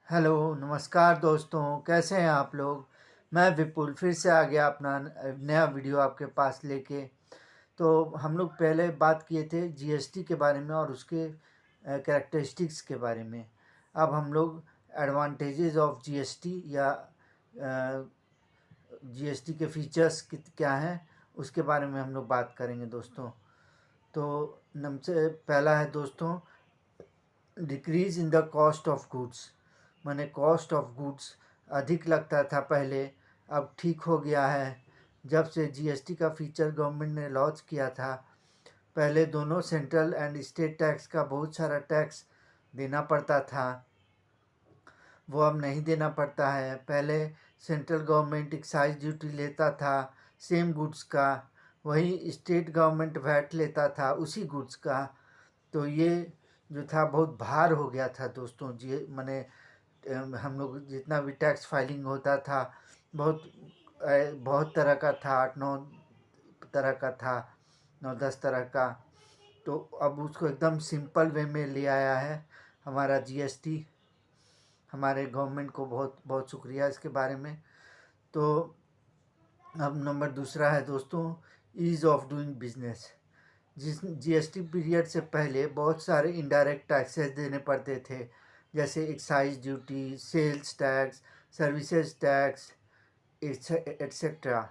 Hello, नमस्कार दोस्तों, कैसे हैं आप लोग? मैं विपुल फिर से आ गया अपना नया वीडियो आपके पास लेके। तो हम लोग पहले बात किए थे जीएसटी के बारे में और उसके कैरेक्टरिस्टिक्स के बारे में। अब हम लोग एडवांटेजेस ऑफ जीएसटी या जीएसटी के फीचर्स क्या हैं उसके बारे में हम लोग बात करेंगे दोस्तों। तो सबसे पहला है दोस्तों, decrease in the cost of goods. माने कॉस्ट ऑफ गुड्स अधिक लगता था पहले, अब ठीक हो गया है। जब से जीएसटी का फीचर गवर्नमेंट ने लॉन्च किया था, पहले दोनों सेंट्रल एंड स्टेट टैक्स का बहुत सारा टैक्स देना पड़ता था, वो अब नहीं देना पड़ता है। पहले सेंट्रल गवर्नमेंट एक्साइज ड्यूटी लेता था सेम गुड्स का, वही स्टेट गवर्नमेंट वैट लेता था उसी गुड्स का। तो ये जो था बहुत भार हो गया था दोस्तों जी। मैंने हम लोग जितना भी टैक्स फाइलिंग होता था, बहुत तरह का था, 8-9 तरह का था, 9-10 तरह का। तो अब उसको एकदम सिंपल वे में ले आया है हमारा जीएसटी। हमारे गवर्नमेंट को बहुत बहुत शुक्रिया इसके बारे में। तो अब नंबर दूसरा है दोस्तों, ईज़ ऑफ डूइंग बिजनेस। जिस जीएसटी पीरियड से पहले बहुत सारे इनडायरेक्ट टैक्सेस देने पड़ते थे, जैसे excise duty, sales tax, services tax etcetera.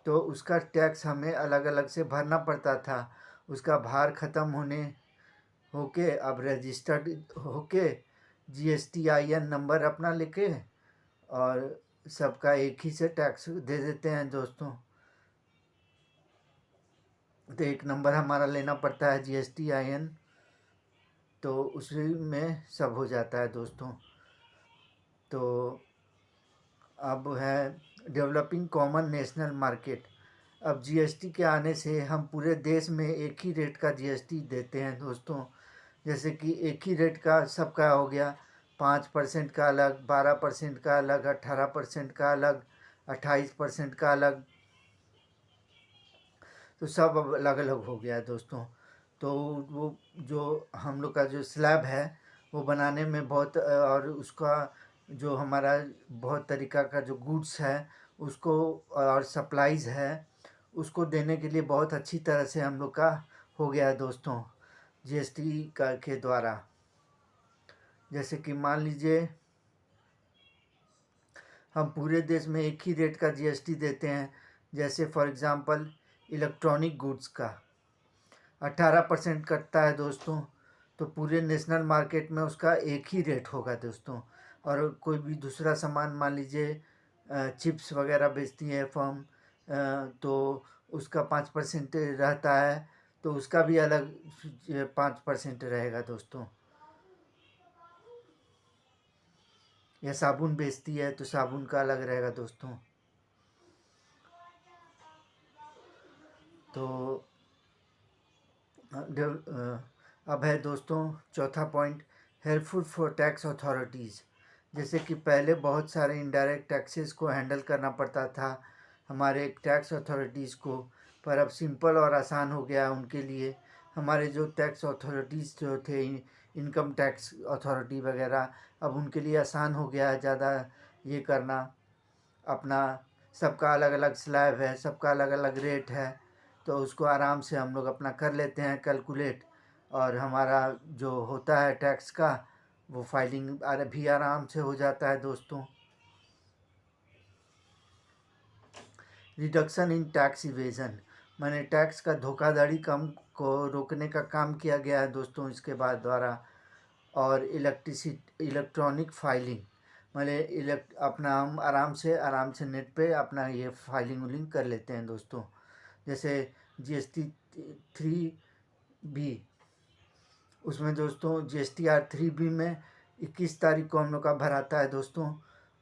तो उसका टैक्स हमें अलग अलग से भरना पड़ता था। उसका भार ख़त्म होके अब रजिस्टर्ड होके जीएसटीआईएन नंबर अपना लेके और सबका एक ही से टैक्स दे देते हैं दोस्तों। तो एक नंबर हमारा लेना पड़ता है जीएसटीआईएन, तो उसी में सब हो जाता है दोस्तों। तो अब है डेवलपिंग कॉमन नेशनल मार्केट। अब जीएसटी के आने से हम पूरे देश में एक ही रेट का जीएसटी देते हैं दोस्तों। जैसे कि एक ही रेट का सबका हो गया, 5% का अलग, 12% का अलग, 18% का अलग, 28% का अलग। तो सब अब अलग अलग हो गया है दोस्तों। तो वो जो हम लोग का जो स्लैब है वो बनाने में बहुत और उसका जो हमारा बहुत तरीका का जो गुड्स है उसको और सप्लाईज़ है उसको देने के लिए बहुत अच्छी तरह से हम लोग का हो गया है दोस्तों जीएसटी का के द्वारा। जैसे कि मान लीजिए हम पूरे देश में एक ही रेट का जीएसटी देते हैं। जैसे फॉर एग्ज़ाम्पल इलेक्ट्रॉनिक गुड्स का 18% कटता है दोस्तों, तो पूरे नेशनल मार्केट में उसका एक ही रेट होगा दोस्तों। और कोई भी दूसरा सामान मान लीजिए चिप्स वगैरह बेचती है फर्म, तो उसका 5% रहता है, तो उसका भी अलग 5% रहेगा दोस्तों। या साबुन बेचती है तो साबुन का अलग रहेगा दोस्तों। तो अब है दोस्तों चौथा point, helpful for tax authorities. जैसे कि पहले बहुत सारे इनडायरेक्ट टैक्सेस को हैंडल करना पड़ता था हमारे टैक्स अथॉरिटीज़ को, पर अब सिंपल और आसान हो गया उनके लिए। हमारे जो टैक्स अथॉरिटीज़ जो थे, इनकम टैक्स अथॉरिटी वगैरह, अब उनके लिए आसान हो गया है ज़्यादा ये करना। अपना सबका अलग अलग स्लैब है, सबका अलग अलग रेट है, तो उसको आराम से हम लोग अपना कर लेते हैं कैलकुलेट, और हमारा जो होता है टैक्स का वो फाइलिंग भी आराम से हो जाता है दोस्तों। रिडक्शन इन टैक्स इवेजन, मैंने टैक्स का धोखाधड़ी कम को रोकने का काम किया गया है दोस्तों इसके बाद द्वारा। और इलेक्ट्रॉनिक फाइलिंग, मैंने अपना हम आराम से नेट पे अपना ये फाइलिंग उलिंग कर लेते हैं दोस्तों। जैसे जीएसटी 3B, उसमें दोस्तों GSTR 3B में 21 तारीख को हम लोग का भराता है दोस्तों,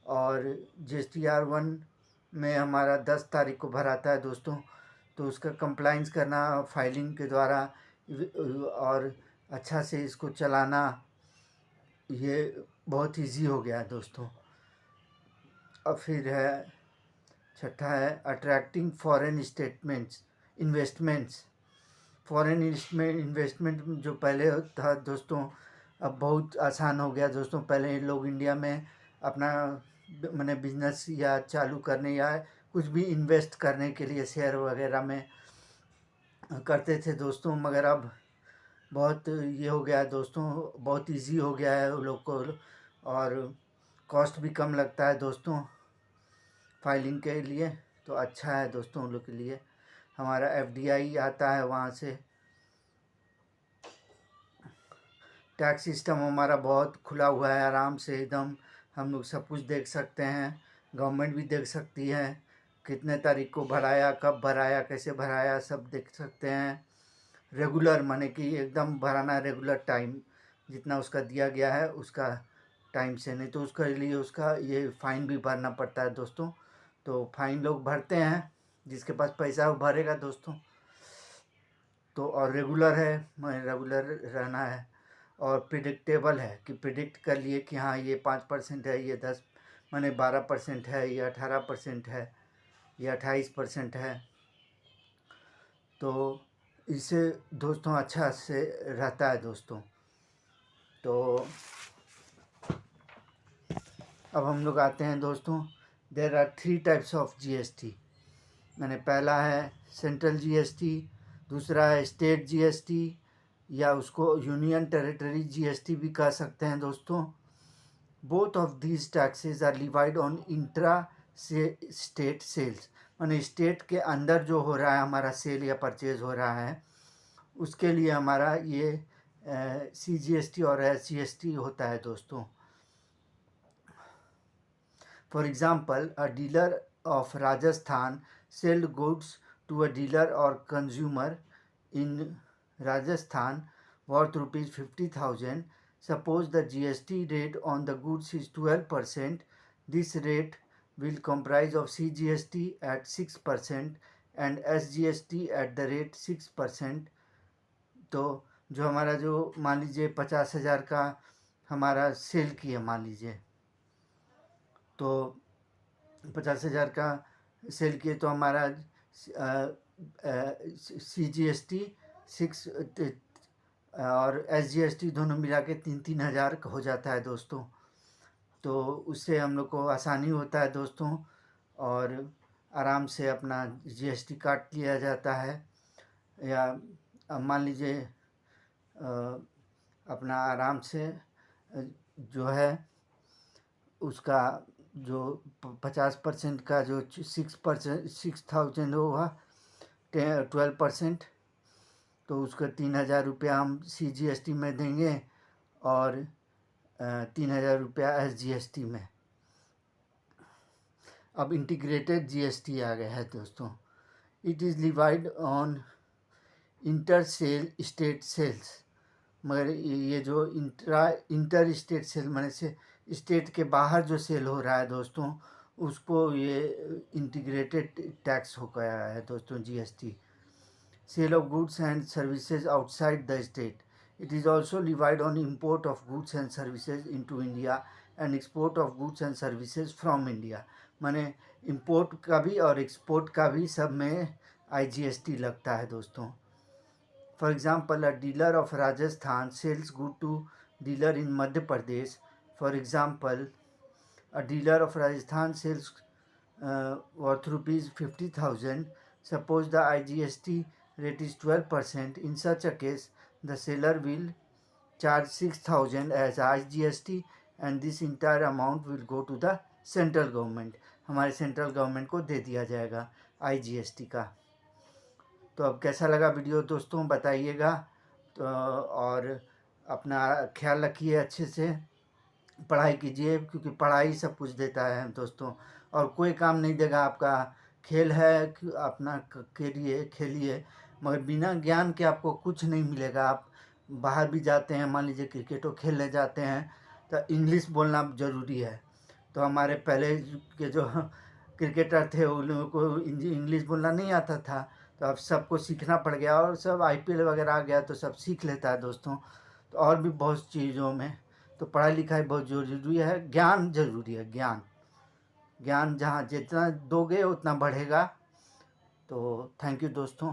और GSTR 1 में हमारा 10 तारीख को भराता है दोस्तों। तो उसका कंप्लाइंस करना फाइलिंग के द्वारा और अच्छा से इसको चलाना, ये बहुत इजी हो गया है दोस्तों। अब फिर है छठा है attracting foreign investments. Foreign investment जो पहले था दोस्तों, अब बहुत आसान हो गया दोस्तों। पहले लोग इंडिया में अपना मैंने बिजनेस या चालू करने या कुछ भी इन्वेस्ट करने के लिए शेयर वगैरह में करते थे दोस्तों, मगर अब बहुत ये हो गया है दोस्तों, बहुत इजी हो गया है उन लोग को, और कॉस्ट भी कम लगता है दोस्तों फाइलिंग के लिए। तो अच्छा है दोस्तों उन लोग के लिए। हमारा FDI आता है वहाँ से। टैक्स सिस्टम हमारा बहुत खुला हुआ है, आराम से एकदम हम लोग सब कुछ देख सकते हैं। गवर्नमेंट भी देख सकती है कितने तारीख को भराया, कब भराया, कैसे भराया, सब देख सकते हैं। रेगुलर माने कि एकदम भराना रेगुलर टाइम जितना उसका दिया गया है उसका टाइम से, नहीं तो उसके लिए उसका ये फ़ाइन भी भरना पड़ता है दोस्तों। तो फाइन लोग भरते हैं, जिसके पास पैसा है वो भरेगा दोस्तों। तो और रेगुलर है, रेगुलर रहना है, और प्रिडिक्टेबल है कि प्रिडिक्ट कर लिए कि हाँ ये 5% है, ये 10 माने 12% है, ये 18% है, ये 28% है। तो इससे दोस्तों अच्छा से रहता है दोस्तों। तो अब हम लोग आते हैं दोस्तों, there are 3 types of GST। मैंने पहला है सेंट्रल GST, दूसरा है स्टेट GST, या उसको यूनियन टेरिटरी GST भी कह सकते हैं दोस्तों। Both of these taxes are levied on intra से स्टेट सेल्स, माने स्टेट के अंदर जो हो रहा है हमारा सेल या परचेज हो रहा है उसके लिए हमारा ये CGST और SGST होता है दोस्तों। For example, a dealer of Rajasthan sell goods to a dealer or consumer in Rajasthan worth rupees 50,000. Suppose the GST rate on the goods is 12%. This rate will comprise of CGST at 6% and SGST at the rate 6%. तो जो हमारा जो मान लीजिए 50,000 का हमारा cell किया मान लीजिए, तो 50,000 का सेल किए तो हमारा CGST 6 और SGST दोनों मिला के 3,000 हो जाता है दोस्तों। तो उससे हम लोग को आसानी होता है दोस्तों, और आराम से अपना GST काट लिया जाता है। या मान लीजिए अपना आराम से जो है उसका जो 50% का जो 6,000 होगा 12%, तो उसका 3,000 रुपया हम CGST में देंगे और 3,000 रुपया SGST में। अब इंटीग्रेटेड GST आ गया है दोस्तों। It is levied on inter state sales, मगर ये जो इंटर स्टेट सेल माने से स्टेट के बाहर जो सेल हो रहा है दोस्तों उसको ये इंटीग्रेटेड टैक्स हो गया है दोस्तों GST। Sale of goods and services outside the state, it is also levied on import of goods and services into India and export of goods and services from India. माने import का भी और export का भी सब में IGST लगता है दोस्तों। For example, a dealer of Rajasthan sells good to dealer in Madhya Pradesh. For example, a dealer of Rajasthan sells worth rupees 50,000. Suppose the IGST rate is 12%. In such a case, the seller will charge 6,000 as IGST and this entire amount will go to the central government, हमारे central government को दे दिया जाएगा IGST का। तो अब कैसा लगा video दोस्तों बताइएगा। तो और अपना ख्याल रखिए, अच्छे से पढ़ाई कीजिए, क्योंकि पढ़ाई सब कुछ देता है दोस्तों, और कोई काम नहीं देगा। आपका खेल है अपना खेलिए, मगर बिना ज्ञान के आपको कुछ नहीं मिलेगा। आप बाहर भी जाते हैं, मान लीजिए क्रिकेटो खेलने जाते हैं तो इंग्लिश बोलना ज़रूरी है। तो हमारे पहले के जो क्रिकेटर थे उन लोगों को इंग्लिश बोलना नहीं आता था, तो अब सबको सीखना पड़ गया, और सब IPL वगैरह आ गया तो सब सीख लेता है दोस्तों। तो और भी बहुत चीज़ों में तो पढ़ाई लिखाई बहुत ज़रूरी है, ज्ञान ज़रूरी है। ज्ञान जहाँ जितना दोगे उतना बढ़ेगा। तो थैंक यू दोस्तों।